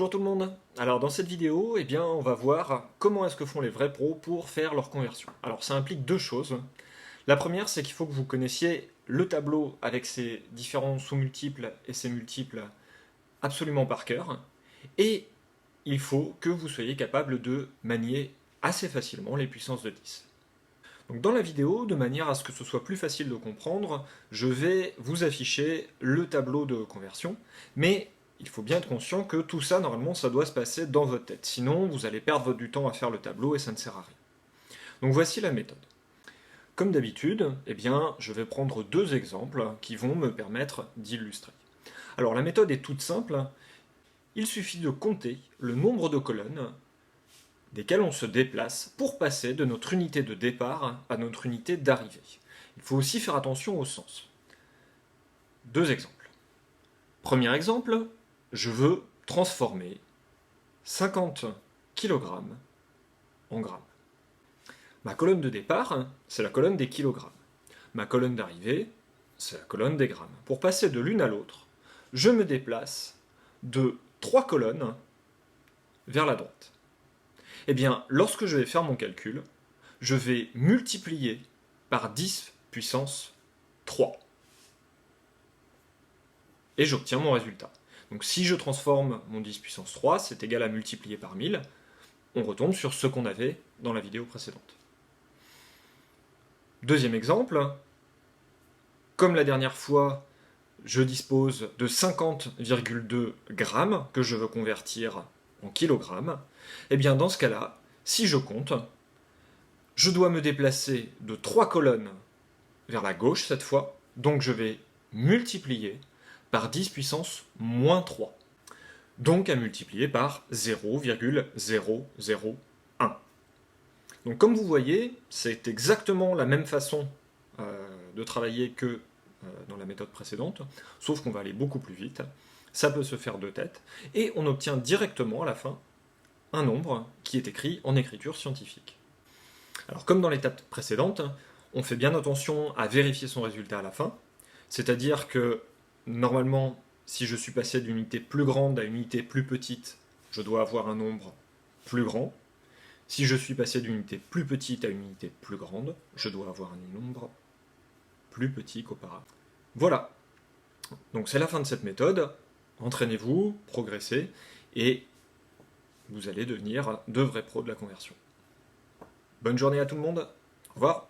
Bonjour tout le monde. Alors dans cette vidéo, on va voir comment est-ce que font les vrais pros pour faire leur conversion. Alors ça implique deux choses. La première, c'est qu'il faut que vous connaissiez le tableau avec ses différents sous-multiples et ses multiples absolument par cœur. Et il faut que vous soyez capable de manier assez facilement les puissances de 10. Donc dans la vidéo, de manière à ce que ce soit plus facile de comprendre, je vais vous afficher le tableau de conversion, mais il faut bien être conscient que tout ça, normalement, ça doit se passer dans votre tête. Sinon, vous allez perdre du temps à faire le tableau et ça ne sert à rien. Donc voici la méthode. Comme d'habitude, je vais prendre deux exemples qui vont me permettre d'illustrer. Alors la méthode est toute simple. Il suffit de compter le nombre de colonnes desquelles on se déplace pour passer de notre unité de départ à notre unité d'arrivée. Il faut aussi faire attention au sens. Deux exemples. Premier exemple, je veux transformer 50 kg en grammes. Ma colonne de départ, c'est la colonne des kilogrammes. Ma colonne d'arrivée, c'est la colonne des grammes. Pour passer de l'une à l'autre, je me déplace de 3 colonnes vers la droite. Lorsque je vais faire mon calcul, je vais multiplier par 10 puissance 3. Et j'obtiens mon résultat. Donc si je transforme mon 10 puissance 3, c'est égal à multiplier par 1000. On retombe sur ce qu'on avait dans la vidéo précédente. Deuxième exemple, comme la dernière fois, je dispose de 50,2 grammes que je veux convertir en kilogrammes. Dans ce cas-là, si je compte, je dois me déplacer de 3 colonnes vers la gauche cette fois, donc je vais multiplier par 10 puissance moins 3. Donc à multiplier par 0,001. Donc comme vous voyez, c'est exactement la même façon de travailler que dans la méthode précédente, sauf qu'on va aller beaucoup plus vite. Ça peut se faire de tête, et on obtient directement à la fin un nombre qui est écrit en écriture scientifique. Alors comme dans l'étape précédente, on fait bien attention à vérifier son résultat à la fin, c'est-à-dire que normalement, si je suis passé d'une unité plus grande à une unité plus petite, je dois avoir un nombre plus grand. Si je suis passé d'une unité plus petite à une unité plus grande, je dois avoir un nombre plus petit qu'auparavant. Voilà. Donc c'est la fin de cette méthode. Entraînez-vous, progressez, et vous allez devenir de vrais pros de la conversion. Bonne journée à tout le monde. Au revoir.